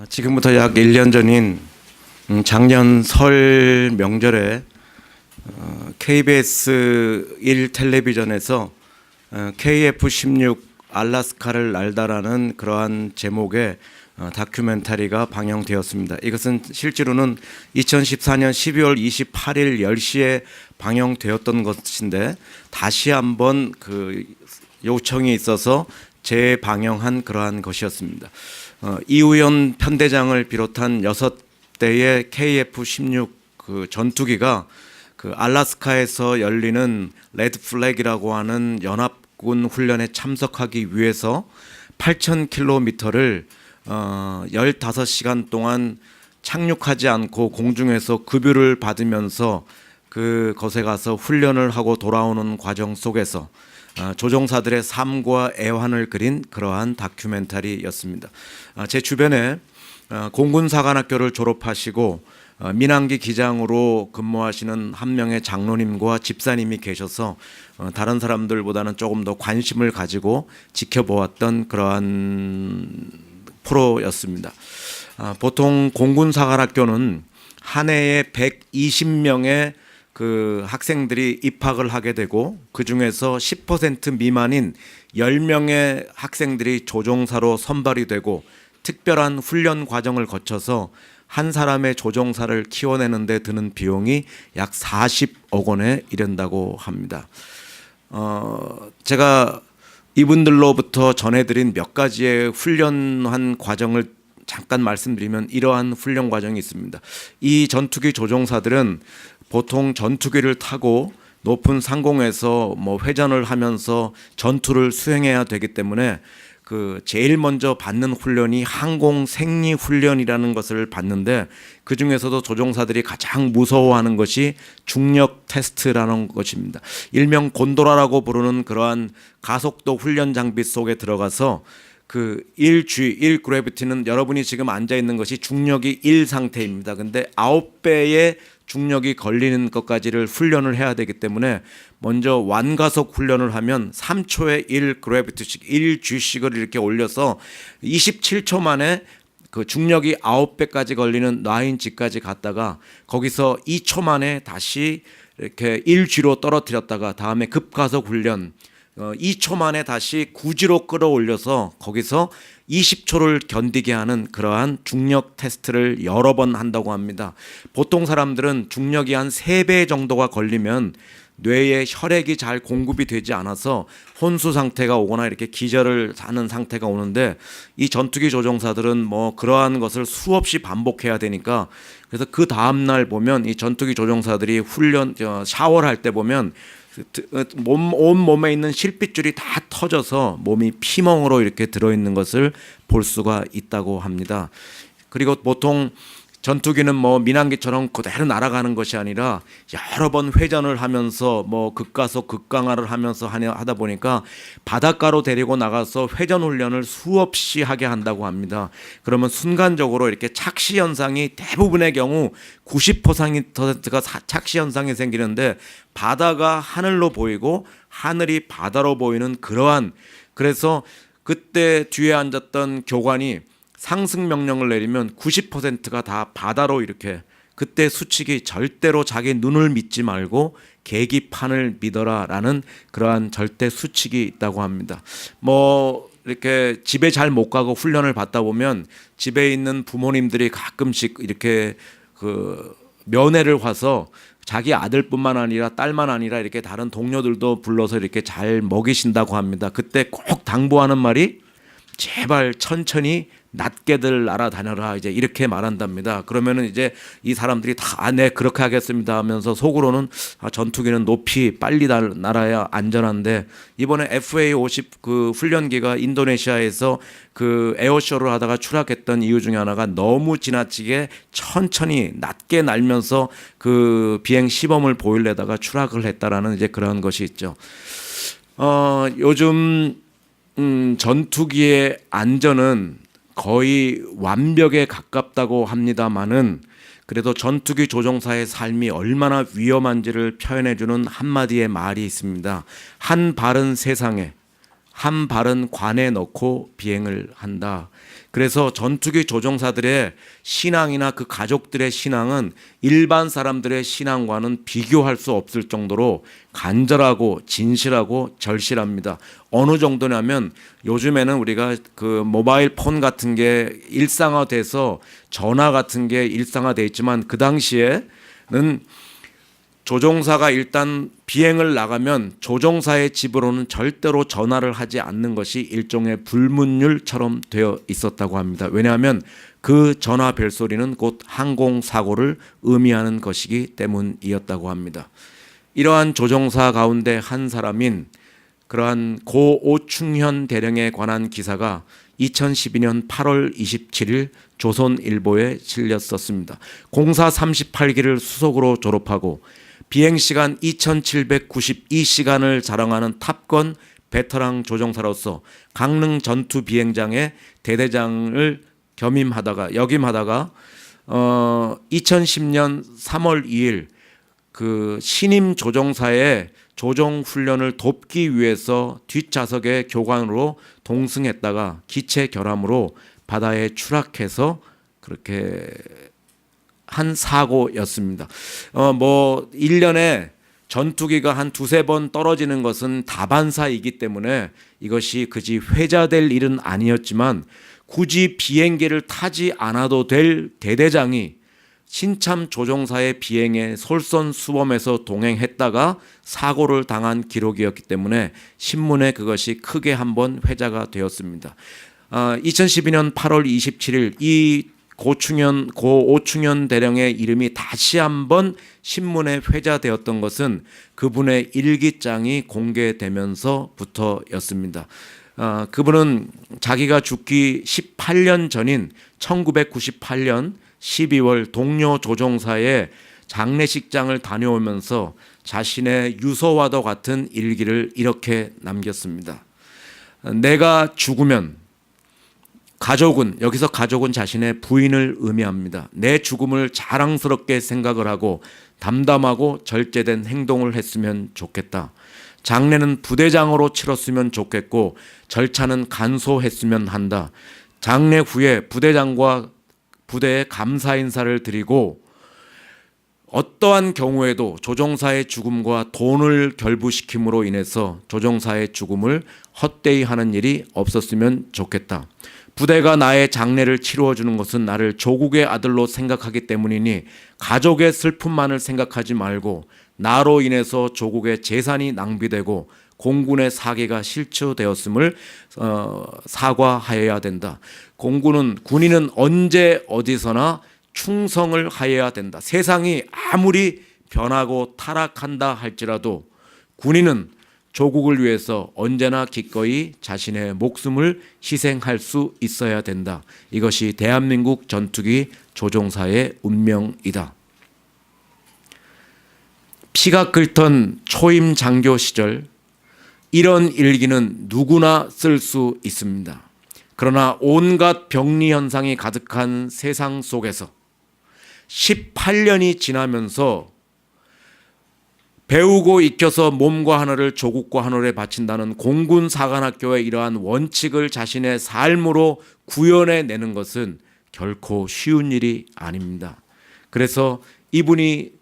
지금부터 약 1년 전인 작년 설 명절에 KBS 1 텔레비전에서 KF-16 알라스카를 날다라는 그러한 제목의 다큐멘터리가 방영되었습니다. 이것은 실제로는 2014년 12월 28일 10시에 방영되었던 것인데 다시 한번 그 요청이 있어서 재방영한 그러한 것이었습니다. 이우연 편대장을 비롯한 6대의 KF-16 그 전투기가 그 알라스카에서 열리는 레드 플래그라고 하는 연합군 훈련에 참석하기 위해서 8,000km를 15시간 동안 착륙하지 않고 공중에서 급유를 받으면서 그곳에 가서 훈련을 하고 돌아오는 과정 속에서 조종사들의 삶과 애환을 그린 그러한 다큐멘터리였습니다. 제 주변에 공군사관학교를 졸업하시고 민항기 기장으로 근무하시는 한 명의 장로님과 집사님이 계셔서 다른 사람들보다는 조금 더 관심을 가지고 지켜보았던 그러한 프로였습니다. 보통 공군사관학교는 한 해에 120명의 그 학생들이 입학을 하게 되고 그 중에서 10% 미만인 10명의 학생들이 조종사로 선발이 되고 특별한 훈련 과정을 거쳐서 한 사람의 조종사를 키워내는 데 드는 비용이 약 40억 원에 이른다고 합니다. 제가 이분들로부터 전해드린 몇 가지의 훈련한 과정을 잠깐 말씀드리면 이러한 훈련 과정이 있습니다. 이 전투기 조종사들은 보통 전투기를 타고 높은 상공에서 회전을 하면서 전투를 수행해야 되기 때문에 그 제일 먼저 받는 훈련이 항공 생리 훈련이라는 것을 받는데 그 중에서도 조종사들이 가장 무서워하는 것이 중력 테스트라는 것입니다. 일명 곤도라라고 부르는 그러한 가속도 훈련 장비 속에 들어가서 그 1G, 1그래비티는 여러분이 지금 앉아 있는 것이 중력이 1 상태입니다. 근데 9배의 중력이 걸리는 것까지를 훈련을 해야 되기 때문에 먼저 완가속 훈련을 하면 3초에 1그래비티씩 1G씩을 이렇게 올려서 27초 만에 그 중력이 9배까지 걸리는 9G까지 갔다가 거기서 2초 만에 다시 이렇게 1G로 떨어뜨렸다가 다음에 급가속 훈련 2초 만에 다시 9G로 끌어올려서 거기서 20초를 견디게 하는 그러한 중력 테스트를 여러 번 한다고 합니다. 보통 사람들은 중력이 한 3배 정도가 걸리면 뇌에 혈액이 잘 공급이 되지 않아서 혼수 상태가 오거나 이렇게 기절을 하는 상태가 오는데 이 전투기 조종사들은 그러한 것을 수없이 반복해야 되니까 그래서 그 다음날 보면 이 전투기 조종사들이 훈련 샤워를 할 때 보면 온 몸에 있는 실핏줄이 다 터져서 몸이 피멍으로 이렇게 들어있는 것을 볼 수가 있다고 합니다. 그리고 보통 전투기는 민항기처럼 그대로 날아가는 것이 아니라 여러 번 회전을 하면서 급가속 급강하를 하면서 하다 보니까 바닷가로 데리고 나가서 회전 훈련을 수없이 하게 한다고 합니다. 그러면 순간적으로 이렇게 착시 현상이 대부분의 경우 90%가 착시 현상이 생기는데 바다가 하늘로 보이고 하늘이 바다로 보이는 그러한 그래서 그때 뒤에 앉았던 교관이 상승 명령을 내리면 90%가 다 바다로 이렇게 그때 수칙이 절대로 자기 눈을 믿지 말고 계기판을 믿어라라는 그러한 절대 수칙이 있다고 합니다. 이렇게 집에 잘 못 가고 훈련을 받다 보면 집에 있는 부모님들이 가끔씩 이렇게 그 면회를 와서 자기 아들뿐만 아니라 딸만 아니라 이렇게 다른 동료들도 불러서 이렇게 잘 먹이신다고 합니다. 그때 꼭 당부하는 말이 제발 천천히 낮게들 날아다녀라 이제 이렇게 말한답니다. 그러면은 이제 이 사람들이 다 네 그렇게 하겠습니다 하면서 속으로는 전투기는 높이 빨리 날아야 안전한데 이번에 FA-50 그 훈련기가 인도네시아에서 그 에어쇼를 하다가 추락했던 이유 중에 하나가 너무 지나치게 천천히 낮게 날면서 그 비행 시범을 보이려다가 추락을 했다라는 이제 그런 것이 있죠. 요즘 전투기의 안전은 거의 완벽에 가깝다고 합니다만은 그래도 전투기 조종사의 삶이 얼마나 위험한지를 표현해주는 한마디의 말이 있습니다. 한 발은 세상에 한 발은 관에 넣고 비행을 한다. 그래서 전투기 조종사들의 신앙이나 그 가족들의 신앙은 일반 사람들의 신앙과는 비교할 수 없을 정도로 간절하고 진실하고 절실합니다. 어느 정도냐면 요즘에는 우리가 그 모바일 폰 같은 게 일상화돼서 전화 같은 게 일상화돼 있지만 그 당시에는 조종사가 일단 비행을 나가면 조종사의 집으로는 절대로 전화를 하지 않는 것이 일종의 불문율처럼 되어 있었다고 합니다. 왜냐하면 그 전화 벨소리는 곧 항공사고를 의미하는 것이기 때문이었다고 합니다. 이러한 조종사 가운데 한 사람인 그러한 고 오충현 대령에 관한 기사가 2012년 8월 27일 조선일보에 실렸었습니다. 공사 38기를 수석으로 졸업하고 비행시간 2792시간을 자랑하는 탑건 베테랑 조종사로서 강릉 전투 비행장의 대대장을 역임하다가 2010년 3월 2일 그 신임 조종사의 조종 훈련을 돕기 위해서 뒷좌석의 교관으로 동승했다가 기체 결함으로 바다에 추락해서 그렇게 한 사고였습니다. 1년에 전투기가 한 두세 번 떨어지는 것은 다반사이기 때문에 이것이 그지 회자될 일은 아니었지만 굳이 비행기를 타지 않아도 될 대대장이 신참 조종사의 비행에 솔선수범해서 동행했다가 사고를 당한 기록이었기 때문에 신문에 그것이 크게 한번 회자가 되었습니다. 2012년 8월 27일 이 고 오충현 대령의 이름이 다시 한번 신문에 회자되었던 것은 그분의 일기장이 공개되면서부터였습니다. 그분은 자기가 죽기 18년 전인 1998년 12월 동료 조종사의 장례식장을 다녀오면서 자신의 유서와도 같은 일기를 이렇게 남겼습니다. 내가 죽으면 여기서 가족은 자신의 부인을 의미합니다. 내 죽음을 자랑스럽게 생각을 하고 담담하고 절제된 행동을 했으면 좋겠다. 장례는 부대장으로 치렀으면 좋겠고 절차는 간소했으면 한다. 장례 후에 부대장과 부대에 감사 인사를 드리고 어떠한 경우에도 조종사의 죽음과 돈을 결부시킴으로 인해서 조종사의 죽음을 헛되이 하는 일이 없었으면 좋겠다. 부대가 나의 장례를 치루어 주는 것은 나를 조국의 아들로 생각하기 때문이니 가족의 슬픔만을 생각하지 말고 나로 인해서 조국의 재산이 낭비되고 공군의 사기가 실추되었음을 사과하여야 된다. 군인은 언제 어디서나 충성을 하여야 된다. 세상이 아무리 변하고 타락한다 할지라도 군인은 조국을 위해서 언제나 기꺼이 자신의 목숨을 희생할 수 있어야 된다. 이것이 대한민국 전투기 조종사의 운명이다. 피가 끓던 초임 장교 시절 이런 일기는 누구나 쓸 수 있습니다. 그러나 온갖 병리 현상이 가득한 세상 속에서 18년이 지나면서 배우고 익혀서 몸과 하늘을 조국과 하늘에 바친다는 공군 사관학교의 이러한 원칙을 자신의 삶으로 구현해내는 것은 결코 쉬운 일이 아닙니다. 그래서 이분이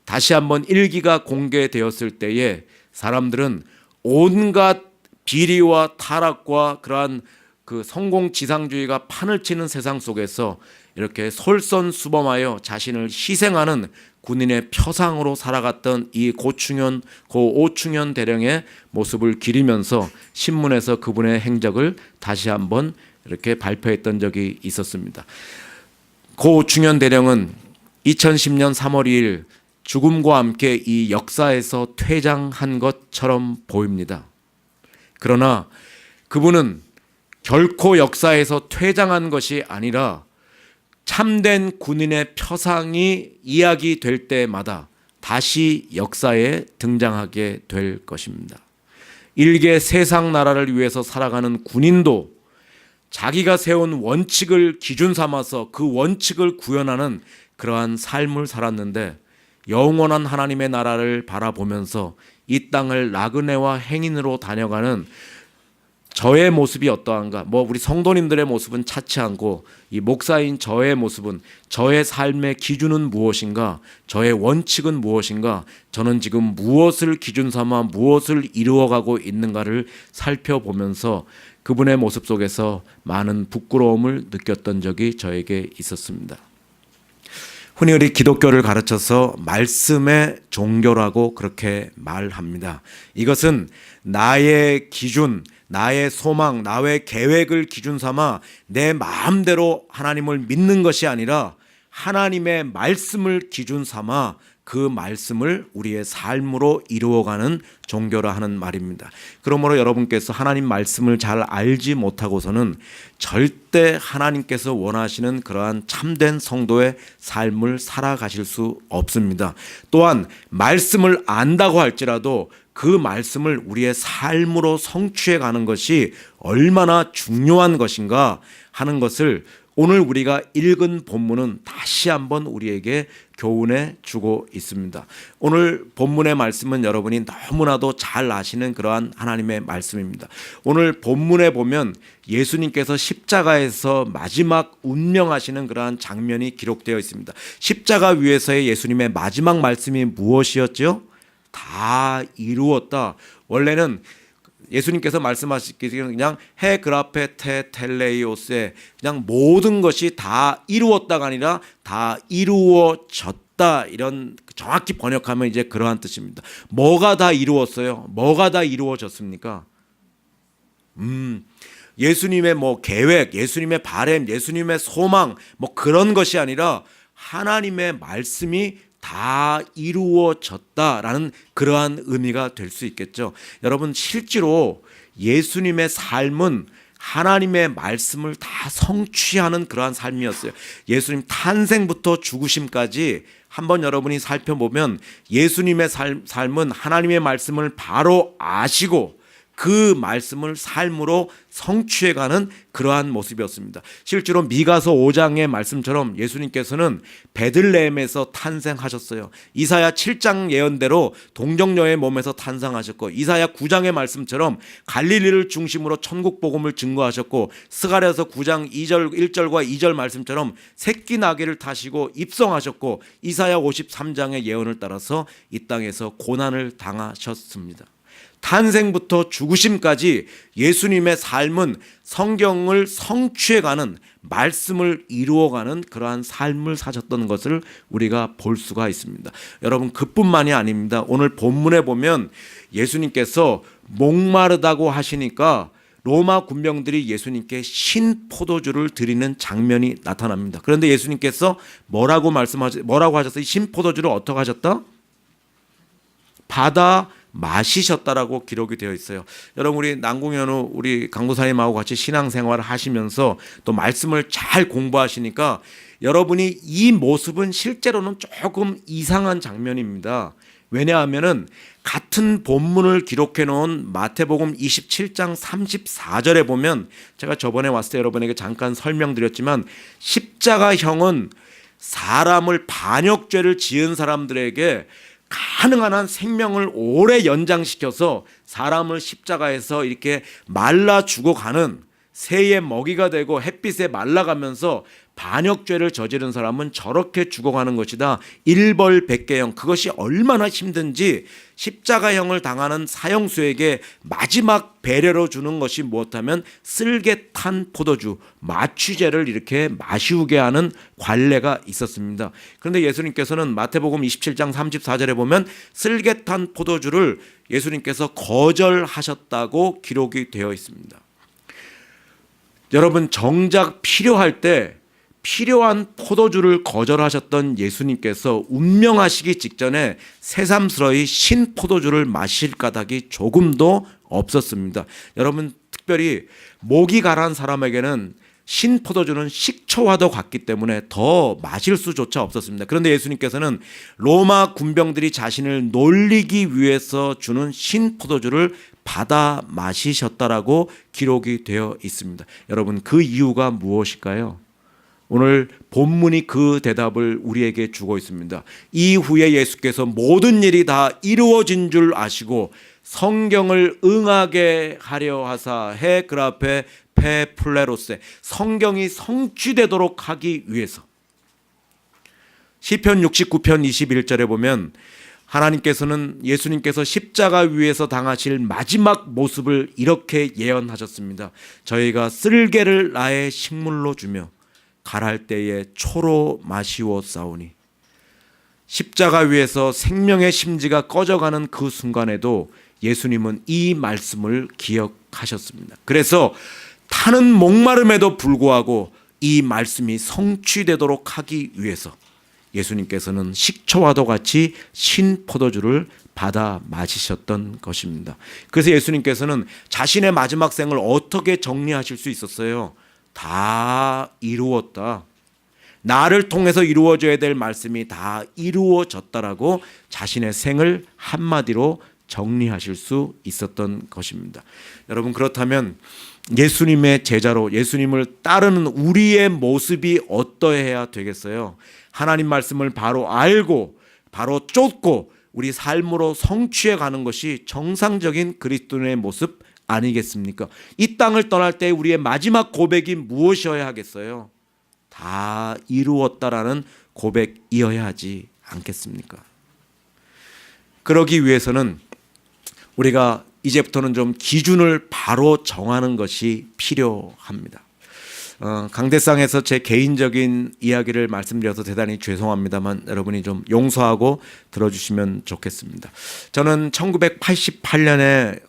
다시 한번 일기가 공개되었을 때에 사람들은 온갖 비리와 타락과 그러한 그 성공지상주의가 판을 치는 세상 속에서 이렇게 솔선수범하여 자신을 희생하는 군인의 표상으로 살아갔던 이 고 오충현 대령의 모습을 기리면서 신문에서 그분의 행적을 다시 한번 이렇게 발표했던 적이 있었습니다. 고 오충현 대령은 2010년 3월 2일 죽음과 함께 이 역사에서 퇴장한 것처럼 보입니다. 그러나 그분은 결코 역사에서 퇴장한 것이 아니라 참된 군인의 표상이 이야기될 때마다 다시 역사에 등장하게 될 것입니다. 일개 세상 나라를 위해서 살아가는 군인도 자기가 세운 원칙을 기준 삼아서 그 원칙을 구현하는 그러한 삶을 살았는데 영원한 하나님의 나라를 바라보면서 이 땅을 나그네와 행인으로 다녀가는 저의 모습이 어떠한가? 우리 성도님들의 모습은 차치 않고 이 목사인 저의 모습은, 저의 삶의 기준은 무엇인가? 저의 원칙은 무엇인가? 저는 지금 무엇을 기준 삼아 무엇을 이루어가고 있는가를 살펴보면서 그분의 모습 속에서 많은 부끄러움을 느꼈던 적이 저에게 있었습니다. 흔히 우리 기독교를 가르쳐서 말씀의 종교라고 그렇게 말합니다. 이것은 나의 기준, 나의 소망, 나의 계획을 기준 삼아 내 마음대로 하나님을 믿는 것이 아니라 하나님의 말씀을 기준 삼아 그 말씀을 우리의 삶으로 이루어가는 종교라 하는 말입니다. 그러므로 여러분께서 하나님 말씀을 잘 알지 못하고서는 절대 하나님께서 원하시는 그러한 참된 성도의 삶을 살아가실 수 없습니다. 또한 말씀을 안다고 할지라도 그 말씀을 우리의 삶으로 성취해 가는 것이 얼마나 중요한 것인가 하는 것을 오늘 우리가 읽은 본문은 다시 한번 우리에게 교훈해 주고 있습니다. 오늘 본문의 말씀은 여러분이 너무나도 잘 아시는 그러한 하나님의 말씀입니다. 오늘 본문에 보면 예수님께서 십자가에서 마지막 운명하시는 그러한 장면이 기록되어 있습니다. 십자가 위에서의 예수님의 마지막 말씀이 무엇이었죠? 다 이루었다. 원래는 예수님께서 말씀하시기를 그냥 해 그라페 테 텔레이오스에 그냥 모든 것이 다 이루었다가 아니라 다 이루어졌다, 이런 정확히 번역하면 이제 그러한 뜻입니다. 뭐가 다 이루었어요? 뭐가 다 이루어졌습니까? 예수님의 계획, 예수님의 바램, 예수님의 소망 그런 것이 아니라 하나님의 말씀이 다 이루어졌다라는 그러한 의미가 될 수 있겠죠. 여러분, 실제로 예수님의 삶은 하나님의 말씀을 다 성취하는 그러한 삶이었어요. 예수님 탄생부터 죽으심까지 한번 여러분이 살펴보면 예수님의 삶은 하나님의 말씀을 바로 아시고 그 말씀을 삶으로 성취해가는 그러한 모습이었습니다. 실제로 미가서 5장의 말씀처럼 예수님께서는 베들레헴에서 탄생하셨어요. 이사야 7장 예언대로 동정녀의 몸에서 탄생하셨고, 이사야 9장의 말씀처럼 갈릴리를 중심으로 천국 복음을 증거하셨고, 스가랴서 9장 1절과 2절 말씀처럼 새끼 나귀를 타시고 입성하셨고, 이사야 53장의 예언을 따라서 이 땅에서 고난을 당하셨습니다. 탄생부터 죽으심까지 예수님의 삶은 성경을 성취해가는, 말씀을 이루어가는 그러한 삶을 사셨던 것을 우리가 볼 수가 있습니다. 여러분, 그뿐만이 아닙니다. 오늘 본문에 보면 예수님께서 목마르다고 하시니까 로마 군병들이 예수님께 신포도주를 드리는 장면이 나타납니다. 그런데 예수님께서 뭐라고 하셨어요? 신포도주를 어떻게 하셨다? 받아 마시셨다라고 기록이 되어 있어요. 여러분, 우리 남궁현우 우리 강도사님하고 같이 신앙생활을 하시면서 또 말씀을 잘 공부하시니까 여러분이 이 모습은 실제로는 조금 이상한 장면입니다. 왜냐하면은 같은 본문을 기록해 놓은 마태복음 27장 34절에 보면, 제가 저번에 왔을 때 여러분에게 잠깐 설명드렸지만, 십자가형은 사람을, 반역죄를 지은 사람들에게 가능한 한 생명을 오래 연장시켜서 사람을 십자가에서 이렇게 말라 죽어가는, 새의 먹이가 되고 햇빛에 말라가면서 반역죄를 저지른 사람은 저렇게 죽어가는 것이다. 일벌백계형, 그것이 얼마나 힘든지 십자가형을 당하는 사형수에게 마지막 배려로 주는 것이 무엇하면 쓸개 탄 포도주, 마취제를 이렇게 마시우게 하는 관례가 있었습니다. 그런데 예수님께서는 마태복음 27장 34절에 보면 쓸개 탄 포도주를 예수님께서 거절하셨다고 기록이 되어 있습니다. 여러분, 정작 필요할 때 필요한 포도주를 거절하셨던 예수님께서 운명하시기 직전에 새삼스러이 신포도주를 마실 까닭이 조금도 없었습니다. 여러분, 특별히 목이 가라한 사람에게는 신포도주는 식초와도 같기 때문에 더 마실 수조차 없었습니다. 그런데 예수님께서는 로마 군병들이 자신을 놀리기 위해서 주는 신포도주를 받아 마시셨다라고 기록이 되어 있습니다. 여러분, 그 이유가 무엇일까요? 오늘 본문이 그 대답을 우리에게 주고 있습니다. 이후에 예수께서 모든 일이 다 이루어진 줄 아시고 성경을 응하게 하려 하사 해 그라페 페플레로세, 성경이 성취되도록 하기 위해서. 시편 69편 21절에 보면 하나님께서는 예수님께서 십자가 위에서 당하실 마지막 모습을 이렇게 예언하셨습니다. 저희가 쓸개를 나의 식물로 주며 갈할 때에 초로 마시오 싸우니. 십자가 위에서 생명의 심지가 꺼져가는 그 순간에도 예수님은 이 말씀을 기억하셨습니다. 그래서 타는 목마름에도 불구하고 이 말씀이 성취되도록 하기 위해서 예수님께서는 식초와도 같이 신 포도주를 받아 마시셨던 것입니다. 그래서 예수님께서는 자신의 마지막 생을 어떻게 정리하실 수 있었어요? 다 이루었다. 나를 통해서 이루어져야 될 말씀이 다 이루어졌다라고 자신의 생을 한마디로 정리하실 수 있었던 것입니다. 여러분, 그렇다면 예수님의 제자로 예수님을 따르는 우리의 모습이 어떠해야 되겠어요? 하나님 말씀을 바로 알고 바로 쫓고 우리 삶으로 성취해 가는 것이 정상적인 그리스도인의 모습 아니겠습니까? 이 땅을 떠날 때 우리의 마지막 고백이 무엇이어야 하겠어요? 다 이루었다라는 고백이어야 하지 않겠습니까? 그러기 위해서는 우리가 이제부터는 좀 기준을 바로 정하는 것이 필요합니다. 강대상에서 제 개인적인 이야기를 말씀드려서 대단히 죄송합니다만 여러분이 좀 용서하고 들어주시면 좋겠습니다. 저는 1988년에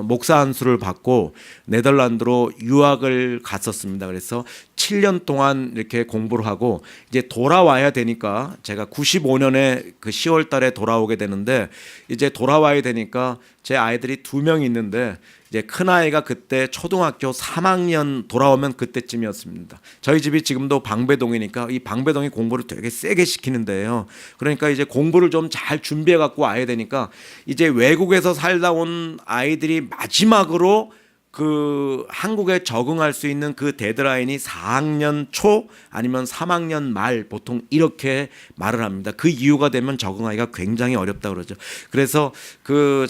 목사 안수를 받고 네덜란드로 유학을 갔었습니다. 그래서 7년 동안 이렇게 공부를 하고 이제 돌아와야 되니까 제가 95년에 그 10월 달에 돌아오게 되는데 이제 돌아와야 되니까 제 아이들이 2명 있는데 이제 큰아이가 그때 초등학교 3학년 돌아오면 그때쯤이었습니다. 저희 집이 지금도 방배동이니까 이 방배동이 공부를 되게 세게 시키는데요. 그러니까 이제 공부를 좀 잘 준비해 갖고 와야 되니까 이제 외국에서 살다 온 아이들이 마지막으로 그 한국에 적응할 수 있는 그 데드라인이 4학년 초 아니면 3학년 말 보통 이렇게 말을 합니다. 그 이유가 되면 적응하기가 굉장히 어렵다 그러죠. 그래서 그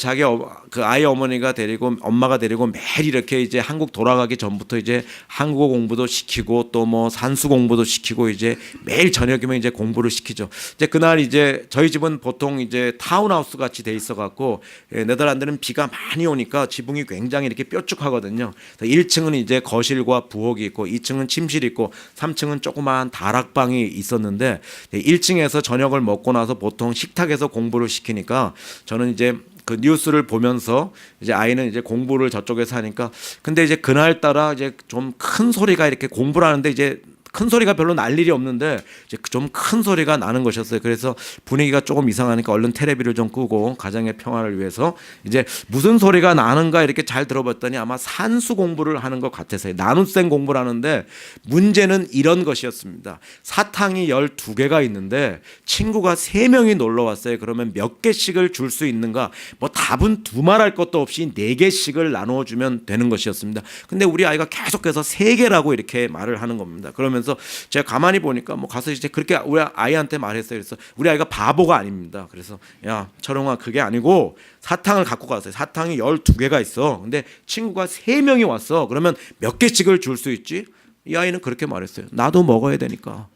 아이 어머니가 데리고 엄마가 데리고 매일 이렇게 이제 한국 돌아가기 전부터 이제 한국어 공부도 시키고 또 뭐 산수 공부도 시키고 이제 매일 저녁이면 이제 공부를 시키죠. 이제 그날 이제 저희 집은 보통 이제 타운하우스 같이 돼 있어 갖고 네덜란드는 비가 많이 오니까 지붕이 굉장히 이렇게 뾰족하고 거든요. 1층은 이제 거실과 부엌이 있고 2층은 침실이 있고 3층은 조그마한 다락방이 있었는데 1층에서 저녁을 먹고 나서 보통 식탁에서 공부를 시키니까 저는 이제 그 뉴스를 보면서 이제 아이는 이제 공부를 저쪽에서 하니까 근데 이제 그날따라 이제 좀 큰 소리가 이렇게 공부를 하는데 이제 큰 소리가 별로 날 일이 없는데 이제 좀 큰 소리가 나는 것이었어요. 그래서 분위기가 조금 이상하니까 얼른 테레비를 좀 끄고 가정의 평화를 위해서 이제 무슨 소리가 나는가 이렇게 잘 들어봤더니 아마 산수 공부를 하는 것 같아서요. 나눗셈 공부를 하는데 문제는 이런 것이었습니다. 사탕이 12개가 있는데 친구가 3명이 놀러 왔어요. 그러면 몇 개씩을 줄 수 있는가? 뭐 답은 두말할 것도 없이 4개씩을 나누어 주면 되는 것이었습니다. 근데 우리 아이가 계속해서 3개라고 이렇게 말을 하는 겁니다. 그러면서 제가 가만히 보니까 뭐 가서 이제 그렇게 우리 아이한테 말했어요. 그래서 우리 아이가 바보가 아닙니다. 그래서 야 철웅아 그게 아니고 사탕을 갖고 갔어요. 사탕이 12개가 있어. 근데 친구가 3명이 왔어. 그러면 몇 개씩을 줄 수 있지? 이 아이는 그렇게 말했어요. 나도 먹어야 되니까.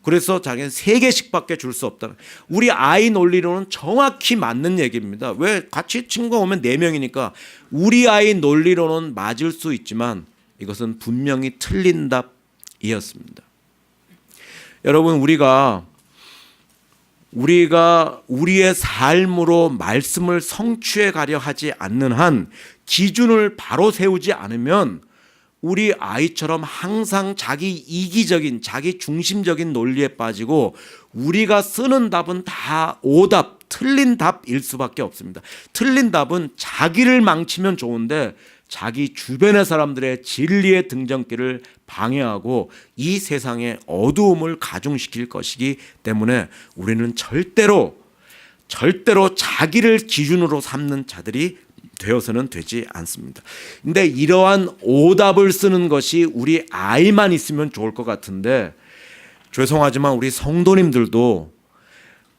그래서 자기는 3개씩밖에 줄 수 없다. 우리 아이 논리로는 정확히 맞는 얘기입니다. 왜? 같이 친구가 오면 4명이니까 우리 아이 논리로는 맞을 수 있지만 이것은 분명히 틀린 답이었습니다. 여러분, 우리가 우리의 삶으로 말씀을 성취해 가려 하지 않는 한 기준을 바로 세우지 않으면 우리 아이처럼 항상 자기 이기적인 자기 중심적인 논리에 빠지고 우리가 쓰는 답은 다 오답, 틀린 답일 수밖에 없습니다. 틀린 답은 자기를 망치면 좋은데 자기 주변의 사람들의 진리의 등정길을 방해하고 이 세상의 어두움을 가중시킬 것이기 때문에 우리는 절대로 자기를 기준으로 삼는 자들이 되어서는 되지 않습니다. 근데 이러한 오답을 쓰는 것이 우리 아이만 있으면 좋을 것 같은데, 죄송하지만 우리 성도님들도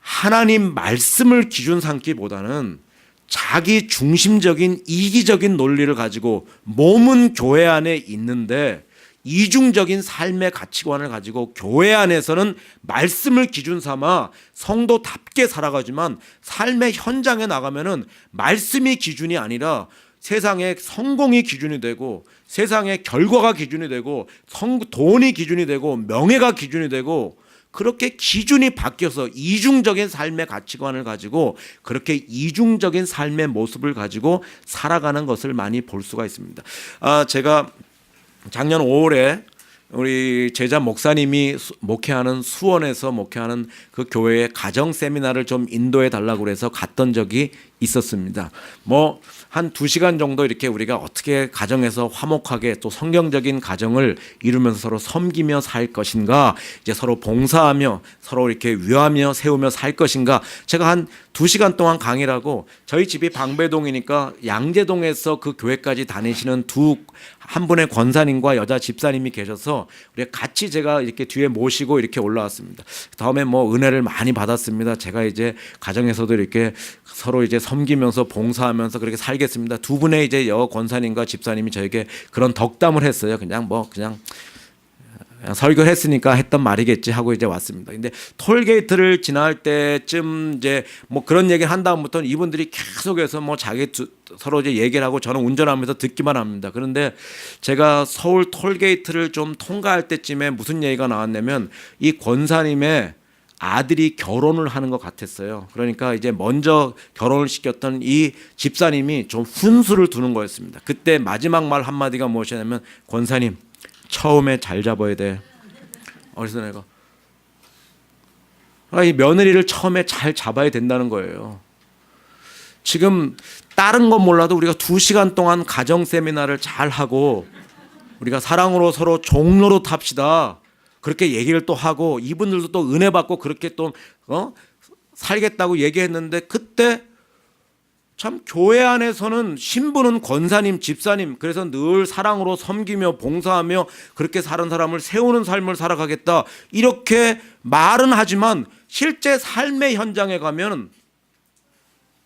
하나님 말씀을 기준 삼기보다는 자기 중심적인 이기적인 논리를 가지고, 몸은 교회 안에 있는데 이중적인 삶의 가치관을 가지고 교회 안에서는 말씀을 기준 삼아 성도답게 살아가지만 삶의 현장에 나가면은 말씀이 기준이 아니라 세상의 성공이 기준이 되고, 세상의 결과가 기준이 되고, 돈이 기준이 되고, 명예가 기준이 되고, 그렇게 기준이 바뀌어서 이중적인 삶의 가치관을 가지고 그렇게 이중적인 삶의 모습을 가지고 살아가는 것을 많이 볼 수가 있습니다. 제가 작년 5월에 우리 제자 목사님이 목회하는 수원에서 목회하는 그 교회의 가정 세미나를 좀 인도해 달라고 그래서 갔던 적이 있었습니다. 뭐 한 2시간 정도 이렇게 우리가 어떻게 가정에서 화목하게 또 성경적인 가정을 이루면서 서로 섬기며 살 것인가, 이제 서로 봉사하며 서로 이렇게 위하며 세우며 살 것인가, 제가 한 2시간 동안 강의를 하고, 저희 집이 방배동이니까 양재동에서 그 교회까지 다니시는 한 분의 권사님과 여자 집사님이 계셔서 우리가 같이 제가 이렇게 뒤에 모시고 이렇게 올라왔습니다. 다음에 뭐 은혜를 많이 받았습니다. 제가 이제 가정에서도 이렇게 서로 이제 섬기면서 봉사하면서 그렇게 살겠습니다. 두 분의 이제 여 권사님과 집사님이 저에게 그런 덕담을 했어요. 그냥 설교를 했으니까 했던 말이겠지 하고 이제 왔습니다. 근데 톨게이트를 지날 때쯤 이제 뭐 그런 얘기를 한 다음부터는 이분들이 계속해서 뭐 서로 이제 얘기를 하고 저는 운전하면서 듣기만 합니다. 그런데 제가 서울 톨게이트를 좀 통과할 때쯤에 무슨 얘기가 나왔냐면, 이 권사님의 아들이 결혼을 하는 것 같았어요. 그러니까 이제 먼저 결혼을 시켰던 이 집사님이 좀 훈수를 두는 거였습니다. 그때 마지막 말 한마디가 무엇이냐면, 권사님 처음에 잘 잡아야 돼. 그래서 내가 이 며느리를 처음에 잘 잡아야 된다는 거예요. 지금 다른 건 몰라도 우리가 2시간 동안 가정 세미나를 잘 하고 우리가 사랑으로 서로 종로로 탑시다, 그렇게 얘기를 또 하고, 이분들도 또 은혜 받고 그렇게 또 살겠다고 얘기했는데, 그때 참 교회 안에서는 신부는 권사님, 집사님, 그래서 늘 사랑으로 섬기며 봉사하며 그렇게 사는 사람을 세우는 삶을 살아가겠다, 이렇게 말은 하지만 실제 삶의 현장에 가면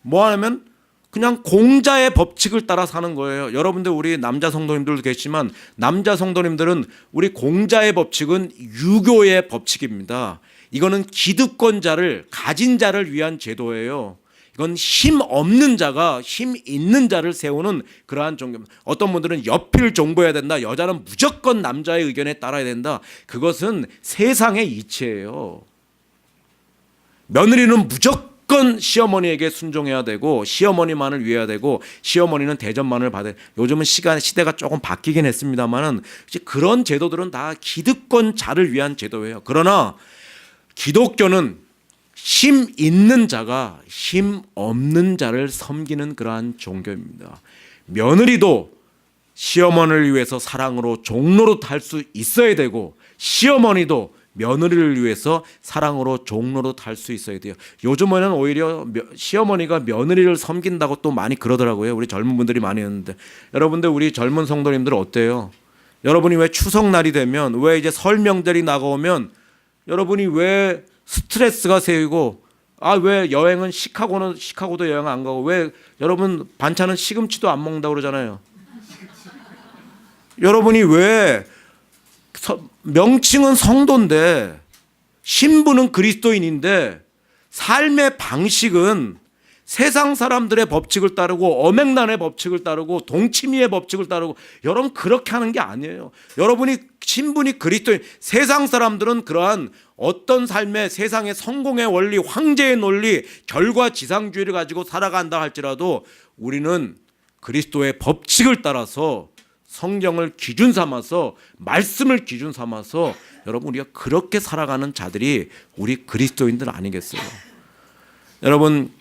뭐 하냐면 그냥 공자의 법칙을 따라 사는 거예요. 여러분들, 우리 남자 성도님들도 계시지만 남자 성도님들은 우리 공자의 법칙은 유교의 법칙입니다. 이거는 기득권자를, 가진 자를 위한 제도예요. 이건 힘 없는 자가 힘 있는 자를 세우는 그러한 종교입니다. 어떤 분들은 옆을 정보해야 된다, 여자는 무조건 남자의 의견에 따라야 된다, 그것은 세상의 이치예요. 며느리는 무조건 시어머니에게 순종해야 되고, 시어머니만을 위해야 되고, 시어머니는 대접만을 받아야. 요즘은 시대가 조금 바뀌긴 했습니다만은 그런 제도들은 다 기득권자를 위한 제도예요. 그러나 기독교는 힘 있는 자가 힘 없는 자를 섬기는 그러한 종교입니다. 며느리도 시어머니를 위해서 사랑으로 종로로 탈 수 있어야 되고, 시어머니도 며느리를 위해서 사랑으로 종로로 탈 수 있어야 돼요. 요즘에는 오히려 시어머니가 며느리를 섬긴다고 또 많이 그러더라고요. 우리 젊은 분들이 많이 했는데, 여러분들, 우리 젊은 성도님들 어때요? 여러분이 왜 추석날이 되면, 왜 이제 설 명절이 나가오면 여러분이 왜 스트레스가 세이고, 왜 여행은 시카고도 여행 안 가고, 왜 여러분 반찬은 시금치도 안 먹는다고 그러잖아요. 여러분이 왜 명칭은 성도인데, 신부는 그리스도인인데, 삶의 방식은 세상 사람들의 법칙을 따르고 어맹란의 법칙을 따르고 동치미의 법칙을 따르고, 여러분 그렇게 하는 게 아니에요. 여러분이 신분이 그리스도인, 세상 사람들은 그러한 어떤 삶의 세상의 성공의 원리, 황제의 논리, 결과지상주의를 가지고 살아간다 할지라도 우리는 그리스도의 법칙을 따라서 성경을 기준 삼아서, 말씀을 기준 삼아서, 여러분 우리가 그렇게 살아가는 자들이 우리 그리스도인들 아니겠어요? 여러분,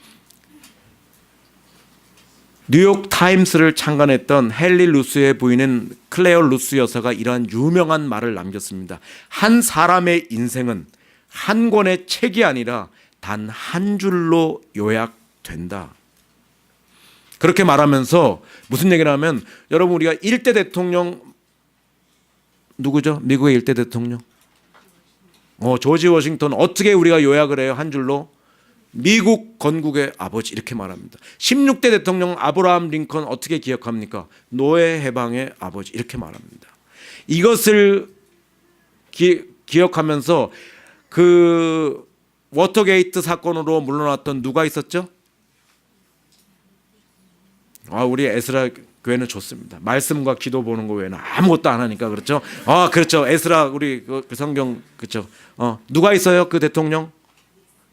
뉴욕 타임스를 창간했던 헨리 루스의 부인인 클레어 루스 여사가 이러한 유명한 말을 남겼습니다. 한 사람의 인생은 한 권의 책이 아니라 단 한 줄로 요약된다. 그렇게 말하면서 무슨 얘기를 하면, 여러분 우리가 일대 대통령 누구죠? 미국의 일대 대통령 조지 워싱턴 어떻게 우리가 요약을 해요? 한 줄로 미국 건국의 아버지 이렇게 말합니다. 16대 대통령 아브라함 링컨 어떻게 기억합니까? 노예 해방의 아버지 이렇게 말합니다. 이것을 기억하면서 그 워터게이트 사건으로 물러났던 누가 있었죠? 우리 에스라 교회는 좋습니다. 말씀과 기도 보는 거 외에는 아무것도 안 하니까. 그렇죠? 그렇죠. 에스라 우리 그 성경 그렇죠. 누가 있어요? 그 대통령?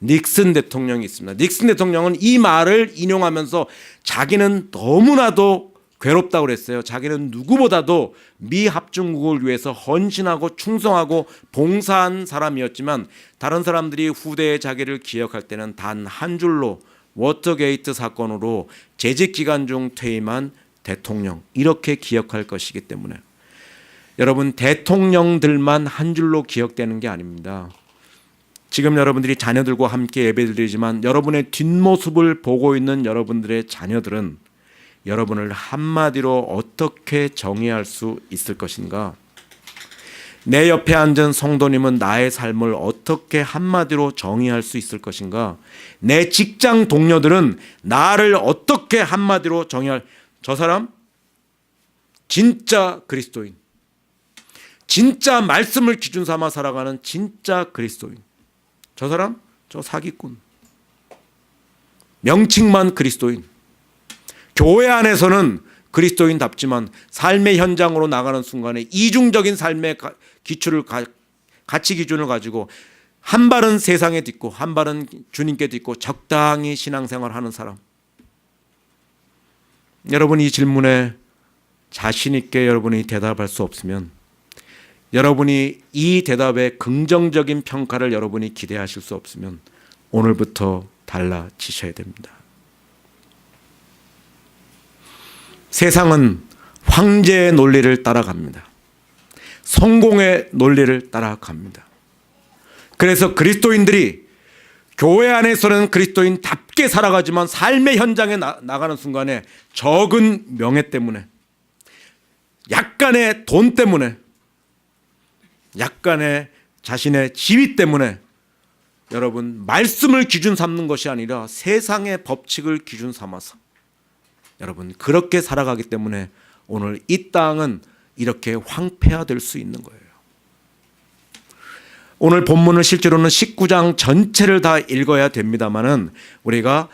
닉슨 대통령이 있습니다. 닉슨 대통령은 이 말을 인용하면서 자기는 너무나도 괴롭다고 그랬어요. 자기는 누구보다도 미 합중국을 위해서 헌신하고 충성하고 봉사한 사람이었지만 다른 사람들이 후대의 자기를 기억할 때는 단 한 줄로 워터게이트 사건으로 재직 기간 중 퇴임한 대통령 이렇게 기억할 것이기 때문에 여러분 대통령들만 한 줄로 기억되는 게 아닙니다. 지금 여러분들이 자녀들과 함께 예배드리지만 여러분의 뒷모습을 보고 있는 여러분들의 자녀들은 여러분을 한마디로 어떻게 정의할 수 있을 것인가? 내 옆에 앉은 성도님은 나의 삶을 어떻게 한마디로 정의할 수 있을 것인가? 내 직장 동료들은 나를 어떻게 한마디로 정의할, 저 사람 진짜 그리스도인, 진짜 말씀을 기준 삼아 살아가는 진짜 그리스도인, 저 사람 저 사기꾼, 명칭만 그리스도인. 교회 안에서는 그리스도인답지만 삶의 현장으로 나가는 순간에 이중적인 삶의 기초를 가치 기준을 가지고 한 발은 세상에 딛고 한 발은 주님께 딛고 적당히 신앙생활하는 사람. 여러분 이 질문에 자신 있게 여러분이 대답할 수 없으면 여러분이 이 대답에 긍정적인 평가를 여러분이 기대하실 수 없으면 오늘부터 달라지셔야 됩니다. 세상은 황제의 논리를 따라갑니다. 성공의 논리를 따라갑니다. 그래서 그리스도인들이 교회 안에서는 그리스도인답게 살아가지만 삶의 현장에 나가는 순간에 적은 명예 때문에, 약간의 돈 때문에, 약간의 자신의 지위 때문에 여러분 말씀을 기준 삼는 것이 아니라 세상의 법칙을 기준 삼아서 여러분 그렇게 살아가기 때문에 오늘 이 땅은 이렇게 황폐화될 수 있는 거예요. 오늘 본문은 실제로는 19장 전체를 다 읽어야 됩니다만은 우리가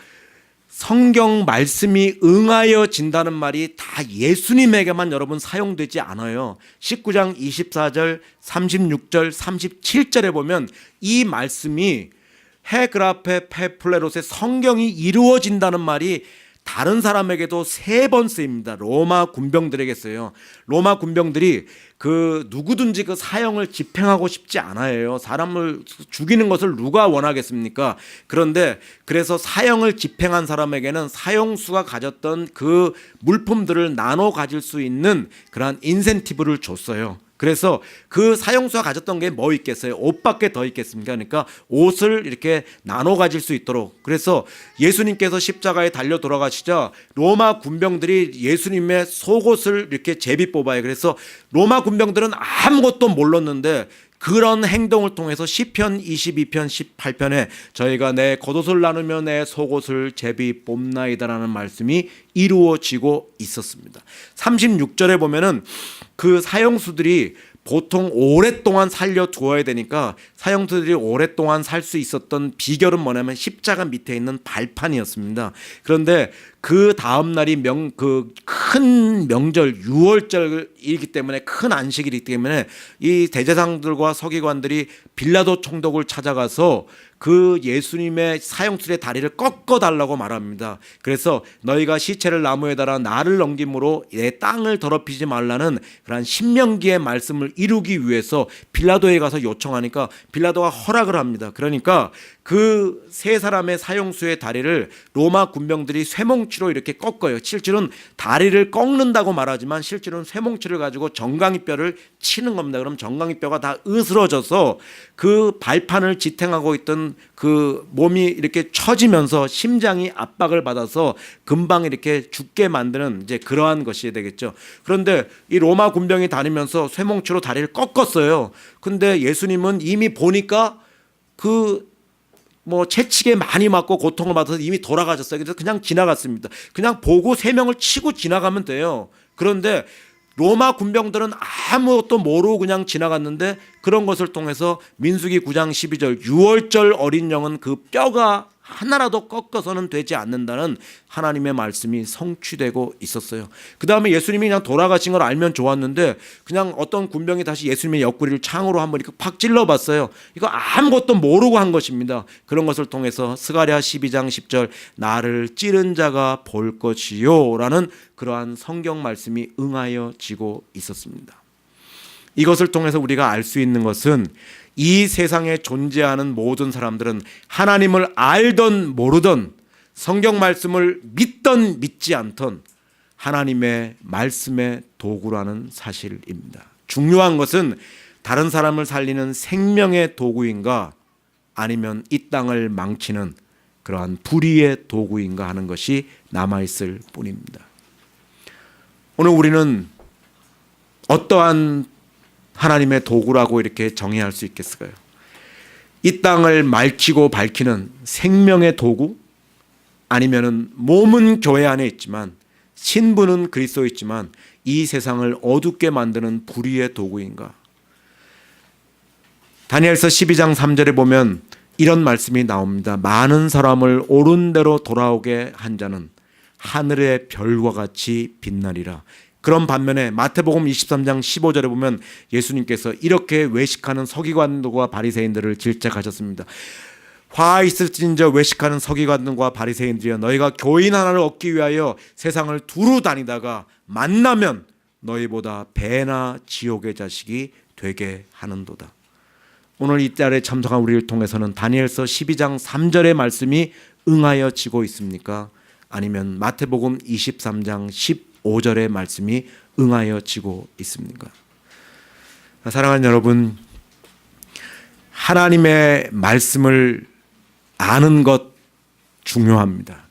성경 말씀이 응하여진다는 말이 다 예수님에게만 여러분 사용되지 않아요. 19장 24절, 36절, 37절에 보면 이 말씀이 헤그라페 페플레롯의 성경이 이루어진다는 말이 다른 사람에게도 3번 쓰입니다. 로마 군병들에게 써요. 로마 군병들이 그 누구든지 그 사형을 집행하고 싶지 않아요. 사람을 죽이는 것을 누가 원하겠습니까? 그런데 그래서 사형을 집행한 사람에게는 사형수가 가졌던 그 물품들을 나눠 가질 수 있는 그러한 인센티브를 줬어요. 그래서 그 사형수가 가졌던 게 뭐 있겠어요? 옷밖에 더 있겠습니까? 그러니까 옷을 이렇게 나눠 가질 수 있도록. 그래서 예수님께서 십자가에 달려 돌아가시자 로마 군병들이 예수님의 속옷을 이렇게 제비 뽑아요. 그래서 로마 군병들은 아무것도 몰랐는데 그런 행동을 통해서 시편 22편 18편에 저희가 내 겉옷을 나누며 내 속옷을 제비 뽑나이다라는 말씀이 이루어지고 있었습니다. 36절에 보면은 그 사형수들이 보통 오랫동안 살려두어야 되니까 사형수들이 오랫동안 살 수 있었던 비결은 뭐냐면 십자가 밑에 있는 발판이었습니다. 그런데 그 다음 날이 그 큰 명절 유월절이기 때문에 큰 안식일이기 때문에 이 대제사장들과 서기관들이 빌라도 총독을 찾아가서 그 예수님의 사형수의 다리를 꺾어달라고 말합니다. 그래서 너희가 시체를 나무에 달아 나를 넘김으로 내 땅을 더럽히지 말라는 그런 신명기의 말씀을 이루기 위해서 빌라도에 가서 요청하니까 빌라도가 허락을 합니다. 그러니까 그 세 사람의 사형수의 다리를 로마 군병들이 쇠뭉치로 이렇게 꺾어요. 실제로는 다리를 꺾는다고 말하지만 실제로는 쇠뭉치를 가지고 정강이뼈를 치는 겁니다. 그럼 정강이뼈가 다 으스러져서 그 발판을 지탱하고 있던 어떤 그 몸이 이렇게 처지면서 심장이 압박을 받아서 금방 이렇게 죽게 만드는 이제 그러한 것이 되겠죠. 그런데 이 로마 군병이 다니면서 쇠뭉치로 다리를 꺾었어요. 근데 예수님은 이미 보니까 그 채찍에 많이 맞고 고통을 받아서 이미 돌아가셨어요. 그래서 그냥 지나갔습니다. 그냥 보고 세 명을 치고 지나가면 돼요. 그런데 로마 군병들은 아무것도 모르고 그냥 지나갔는데 그런 것을 통해서 민수기 9장 12절 유월절 어린 영은 그 뼈가 하나라도 꺾어서는 되지 않는다는 하나님의 말씀이 성취되고 있었어요. 그 다음에 예수님이 그냥 돌아가신 걸 알면 좋았는데 그냥 어떤 군병이 다시 예수님의 옆구리를 창으로 한번 이렇게 팍 찔러봤어요. 이거 아무것도 모르고 한 것입니다. 그런 것을 통해서 스가랴 12장 10절 나를 찌른 자가 볼 것이요 라는 그러한 성경 말씀이 응하여지고 있었습니다. 이것을 통해서 우리가 알 수 있는 것은 이 세상에 존재하는 모든 사람들은 하나님을 알던 모르던 성경 말씀을 믿던 믿지 않던 하나님의 말씀의 도구라는 사실입니다. 중요한 것은 다른 사람을 살리는 생명의 도구인가 아니면 이 땅을 망치는 그러한 불의의 도구인가 하는 것이 남아있을 뿐입니다. 오늘 우리는 어떠한 하나님의 도구라고 이렇게 정의할 수 있겠을까요? 이 땅을 맑히고 밝히는 생명의 도구? 아니면은 몸은 교회 안에 있지만 신분은 그리스도에 있지만 이 세상을 어둡게 만드는 불의의 도구인가? 다니엘서 12장 3절에 보면 이런 말씀이 나옵니다. 많은 사람을 옳은 대로 돌아오게 한 자는 하늘의 별과 같이 빛나리라. 그런 반면에 마태복음 23장 15절에 보면 예수님께서 이렇게 외식하는 서기관들과 바리새인들을 질책하셨습니다. 화 있을진저 외식하는 서기관들과 바리새인들이여 너희가 교인 하나를 얻기 위하여 세상을 두루 다니다가 만나면 너희보다 배나 지옥의 자식이 되게 하는도다. 오늘 이 자리에 참석한 우리를 통해서는 다니엘서 12장 3절의 말씀이 응하여지고 있습니까? 아니면 마태복음 23장 15절의 말씀이 응하여지고 있습니까? 사랑하는 여러분, 하나님의 말씀을 아는 것 중요합니다.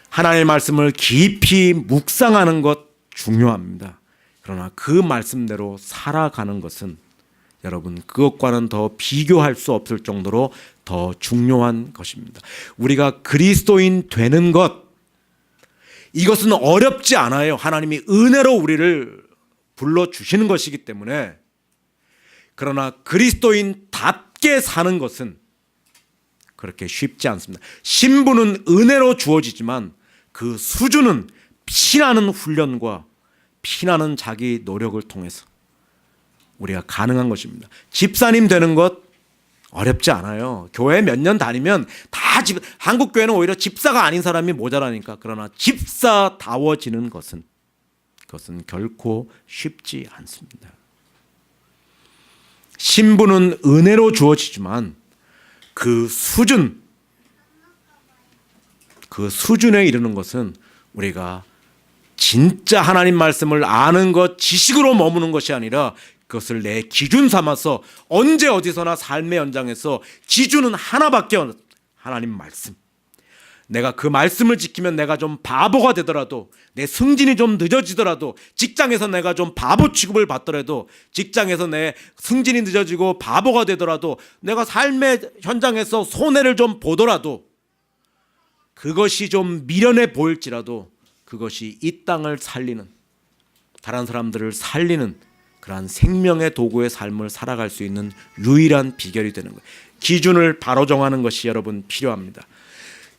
하나님의 말씀을 깊이 묵상하는 것 중요합니다. 그러나 그 말씀대로 살아가는 것은 여러분 그것과는 더 비교할 수 없을 정도로 더 중요한 것입니다. 우리가 그리스도인 되는 것, 이것은 어렵지 않아요. 하나님이 은혜로 우리를 불러주시는 것이기 때문에. 그러나 그리스도인답게 사는 것은 그렇게 쉽지 않습니다. 신분은 은혜로 주어지지만 그 수준은 피나는 훈련과 피나는 자기 노력을 통해서 우리가 가능한 것입니다. 집사님 되는 것 어렵지 않아요. 교회 몇 년 다니면 한국 교회는 오히려 집사가 아닌 사람이 모자라니까. 그러나 집사다워지는 것은 그것은 결코 쉽지 않습니다. 신분은 은혜로 주어지지만 그 수준에 이르는 것은 우리가 진짜 하나님 말씀을 아는 것, 지식으로 머무는 것이 아니라 그것을 내 기준 삼아서 언제 어디서나 삶의 연장에서 기준은 하나밖에 없는 하나님 말씀. 내가 그 말씀을 지키면 내가 좀 바보가 되더라도, 내 승진이 좀 늦어지더라도, 직장에서 내가 좀 바보 취급을 받더라도, 직장에서 내 승진이 늦어지고 바보가 되더라도, 내가 삶의 현장에서 손해를 좀 보더라도, 그것이 좀 미련해 보일지라도 그것이 이 땅을 살리는, 다른 사람들을 살리는 그러한 생명의 도구의 삶을 살아갈 수 있는 유일한 비결이 되는 거예요. 기준을 바로 정하는 것이 여러분 필요합니다.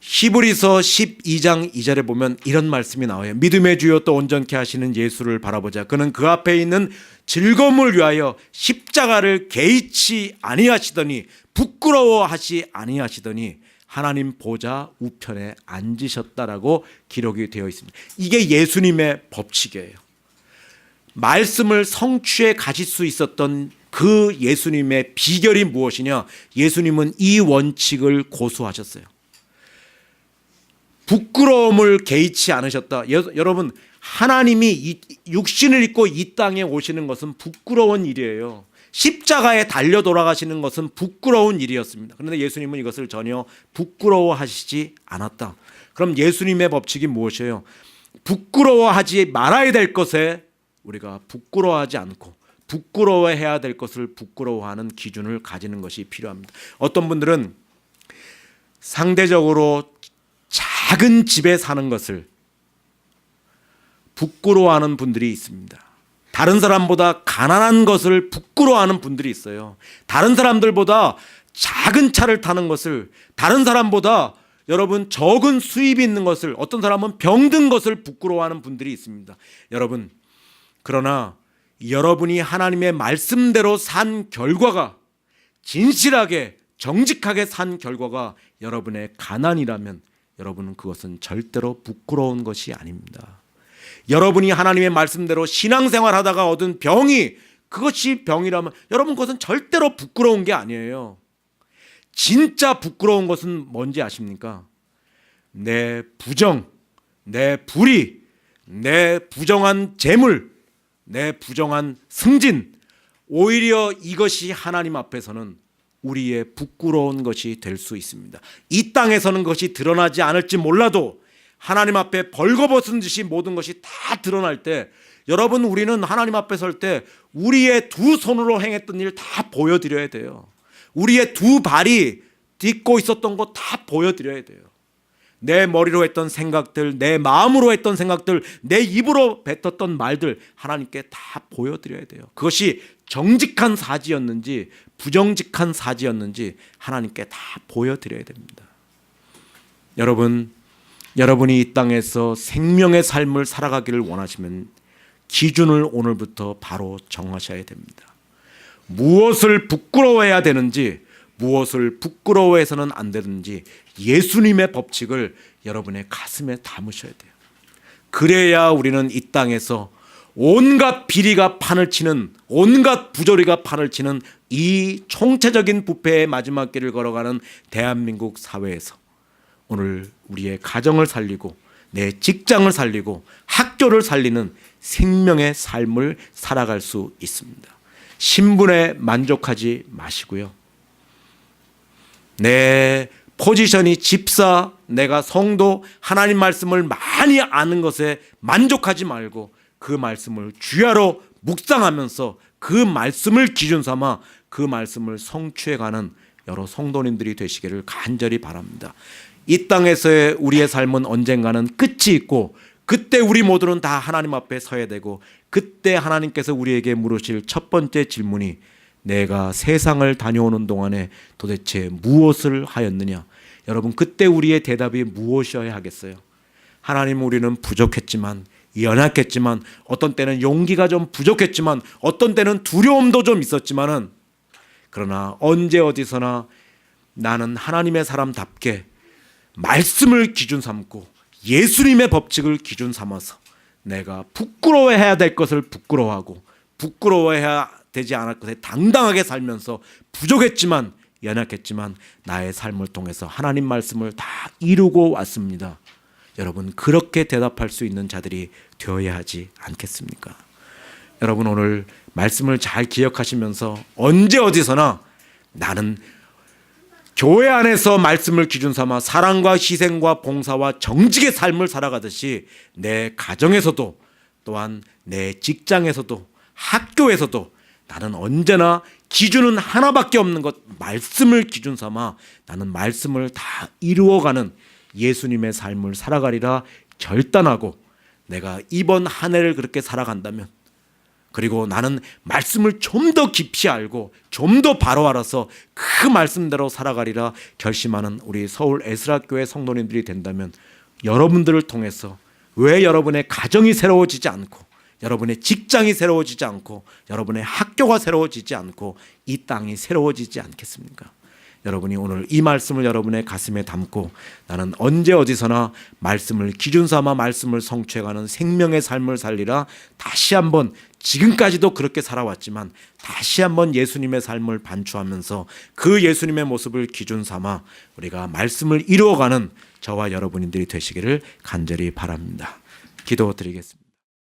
히브리서 12장 2절에 보면 이런 말씀이 나와요. 믿음의 주요 또 온전케 하시는 예수를 바라보자. 그는 그 앞에 있는 즐거움을 위하여 십자가를 개의치 아니하시더니 부끄러워하지 아니하시더니 하나님 보좌 우편에 앉으셨다라고 기록이 되어 있습니다. 이게 예수님의 법칙이에요. 말씀을 성취해 가실 수 있었던 그 예수님의 비결이 무엇이냐? 예수님은 이 원칙을 고수하셨어요. 부끄러움을 개의치 않으셨다. 여러분, 하나님이 육신을 입고 이 땅에 오시는 것은 부끄러운 일이에요. 십자가에 달려 돌아가시는 것은 부끄러운 일이었습니다. 그런데 예수님은 이것을 전혀 부끄러워하시지 않았다. 그럼 예수님의 법칙이 무엇이에요? 부끄러워하지 말아야 될 것에 우리가 부끄러워하지 않고 부끄러워해야 될 것을 부끄러워하는 기준을 가지는 것이 필요합니다. 어떤 분들은 상대적으로 작은 집에 사는 것을 부끄러워하는 분들이 있습니다. 다른 사람보다 가난한 것을 부끄러워하는 분들이 있어요. 다른 사람들보다 작은 차를 타는 것을, 다른 사람보다 여러분 적은 수입이 있는 것을, 어떤 사람은 병든 것을 부끄러워하는 분들이 있습니다. 여러분, 그러나 여러분이 하나님의 말씀대로 산 결과가, 진실하게 정직하게 산 결과가 여러분의 가난이라면 여러분은 그것은 절대로 부끄러운 것이 아닙니다. 여러분이 하나님의 말씀대로 신앙생활 하다가 얻은 병이 그것이 병이라면 여러분 그것은 절대로 부끄러운 게 아니에요. 진짜 부끄러운 것은 뭔지 아십니까? 내 부정, 내 불의, 내 부정한 재물, 내 부정한 승진, 오히려 이것이 하나님 앞에서는 우리의 부끄러운 것이 될 수 있습니다. 이 땅에서는 그것이 드러나지 않을지 몰라도 하나님 앞에 벌거벗은 듯이 모든 것이 다 드러날 때, 여러분, 우리는 하나님 앞에 설 때 우리의 두 손으로 행했던 일 다 보여드려야 돼요. 우리의 두 발이 딛고 있었던 거 다 보여드려야 돼요. 내 머리로 했던 생각들, 내 마음으로 했던 생각들, 내 입으로 뱉었던 말들 하나님께 다 보여드려야 돼요. 그것이 정직한 사지였는지 부정직한 사지였는지 하나님께 다 보여드려야 됩니다. 여러분이 이 땅에서 생명의 삶을 살아가기를 원하시면 기준을 오늘부터 바로 정하셔야 됩니다. 무엇을 부끄러워해야 되는지, 무엇을 부끄러워해서는 안 되는지 예수님의 법칙을 여러분의 가슴에 담으셔야 돼요. 그래야 우리는 이 땅에서 온갖 비리가 판을 치는, 온갖 부조리가 판을 치는 이 총체적인 부패의 마지막 길을 걸어가는 대한민국 사회에서 오늘 우리의 가정을 살리고 내 직장을 살리고 학교를 살리는 생명의 삶을 살아갈 수 있습니다. 신분에 만족하지 마시고요. 내 포지션이 집사, 내가 성도, 하나님 말씀을 많이 아는 것에 만족하지 말고 그 말씀을 주야로 묵상하면서 그 말씀을 기준 삼아 그 말씀을 성취해가는 여러 성도님들이 되시기를 간절히 바랍니다. 이 땅에서의 우리의 삶은 언젠가는 끝이 있고 그때 우리 모두는 다 하나님 앞에 서야 되고 그때 하나님께서 우리에게 물으실 첫 번째 질문이 내가 세상을 다녀오는 동안에 도대체 무엇을 하였느냐. 여러분, 그때 우리의 대답이 무엇이어야 하겠어요? 하나님, 우리는 부족했지만, 연약했지만, 어떤 때는 용기가 좀 부족했지만, 어떤 때는 두려움도 좀 있었지만은, 그러나 언제 어디서나 나는 하나님의 사람답게 말씀을 기준 삼고 예수님의 법칙을 기준 삼아서 내가 부끄러워해야 될 것을 부끄러워하고 부끄러워해야 되지 않을 것에 당당하게 살면서 부족했지만 연약했지만 나의 삶을 통해서 하나님 말씀을 다 이루고 왔습니다. 여러분, 그렇게 대답할 수 있는 자들이 되어야 하지 않겠습니까? 여러분, 오늘 말씀을 잘 기억하시면서 언제 어디서나 나는 교회 안에서 말씀을 기준 삼아 사랑과 희생과 봉사와 정직의 삶을 살아가듯이 내 가정에서도 또한 내 직장에서도 학교에서도 나는 언제나 기준은 하나밖에 없는 것, 말씀을 기준 삼아 나는 말씀을 다 이루어가는 예수님의 삶을 살아가리라 결단하고 내가 이번 한 해를 그렇게 살아간다면, 그리고 나는 말씀을 좀 더 깊이 알고 좀 더 바로 알아서 그 말씀대로 살아가리라 결심하는 우리 서울 에스라교회 성도님들이 된다면, 여러분들을 통해서 왜 여러분의 가정이 새로워지지 않고 여러분의 직장이 새로워지지 않고 여러분의 학교가 새로워지지 않고 이 땅이 새로워지지 않겠습니까? 여러분이 오늘 이 말씀을 여러분의 가슴에 담고 나는 언제 어디서나 말씀을 기준 삼아 말씀을 성취해가는 생명의 삶을 살리라, 다시 한번, 지금까지도 그렇게 살아왔지만 다시 한번 예수님의 삶을 반추하면서 그 예수님의 모습을 기준 삼아 우리가 말씀을 이루어가는 저와 여러분들이 되시기를 간절히 바랍니다. 기도드리겠습니다.